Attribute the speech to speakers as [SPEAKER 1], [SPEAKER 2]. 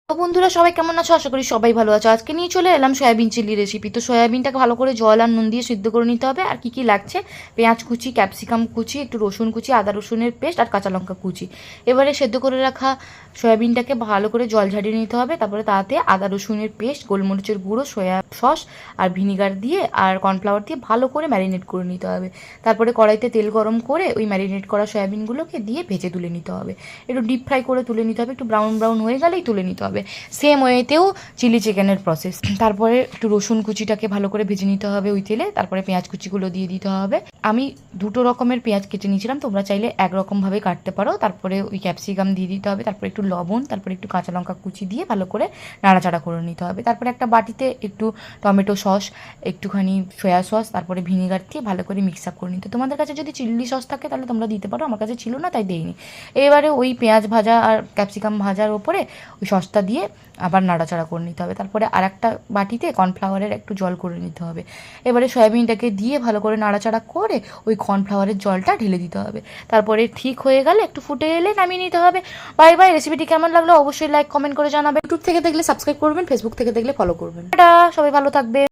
[SPEAKER 1] তো বন্ধুরা সবাই কেমন আছো? আশা করি সবাই ভালো আছো। আজকে নিয়ে চলে এলাম সয়াবিন চিলি রেসিপি। তো সয়াবিনটাকে ভালো করে জল আর নুন দিয়ে সিদ্ধ করে নিতে হবে। আর কি কি লাগছে, পেঁয়াজ কুচি, ক্যাপসিকাম কুচি, একটু রসুন কুচি, আদা রসুনের পেস্ট আর কাঁচা লঙ্কা কুচি। এবারে সেদ্ধ করে রাখা সয়াবিনটাকে ভালো করে জল ঝাড়িয়ে নিতে হবে। তারপরে তাতে আদা রসুনের পেস্ট, গোলমরিচের গুঁড়ো, সয়া সস আর ভিনিগার দিয়ে আর কর্নফ্লাওয়ার দিয়ে ভালো করে ম্যারিনেট করে নিতে হবে। তারপরে কড়াইতে তেল গরম করে ওই ম্যারিনেট করা সয়াবিনগুলোকে দিয়ে ভেজে তুলে নিতে হবে। একটু ডিপ ফ্রাই করে তুলে নিতে হবে, একটু ব্রাউন ব্রাউন হয়ে গেলেই তুলে নিতে হবে। সেম ওয়েতেও চিলি চিকেনের প্রসেস। তারপরে একটু রসুন কুচিটাকে ভালো করে ভেজে নিতে হবে ওই তেলে। তারপরে পেঁয়াজ কুচিগুলো দিয়ে দিতে হবে। আমি দুটো রকমের পেঁয়াজ কেটে নিয়েছিলাম, তোমরা চাইলে একরকমভাবে কাটতে পারো। তারপরে ওই ক্যাপসিকাম দিয়ে দিতে হবে, তারপরে একটু লবণ, তারপরে একটু কাঁচা লঙ্কা কুচি দিয়ে ভালো করে নাড়াচাড়া করে নিতে হবে। তারপরে একটা বাটিতে একটু টমেটো সস, একটুখানি সয়া সস, তারপরে ভিনিগার দিয়ে ভালো করে মিক্স আপ করে নিতে। তোমাদের কাছে যদি চিলি সস থাকে তাহলে তোমরা দিতে পারো, আমার কাছে ছিল না তাই দেইনি। এবারে ওই পেঁয়াজ ভাজা আর ক্যাপসিকাম ভাজার ওপরে ওই সসটা দিয়ে আবার নাড়াচাড়া করে নিতে হবে। তারপরে আর একটা বাটিতে কর্নফ্লাওয়ারের একটু জল করে নিতে হবে। এবারে সয়াবিনটাকে দিয়ে ভালো করে নাড়াচাড়া করে ওই কর্নফ্লাওয়ারের জলটা ঢেলে দিতে হবে। তারপরে ঠিক হয়ে গেলে একটু ফুটে এলে নামিয়ে নিতে হবে। Bye bye. রেসিপিটি কেমন লাগলো অবশ্যই লাইক কমেন্ট করে জানাবে। ইউটিউব থেকে দেখলে সাবস্ক্রাইব করবেন, ফেসবুক থেকে দেখলে ফলো করবেন। টাটা, সবাই ভালো থাকবে।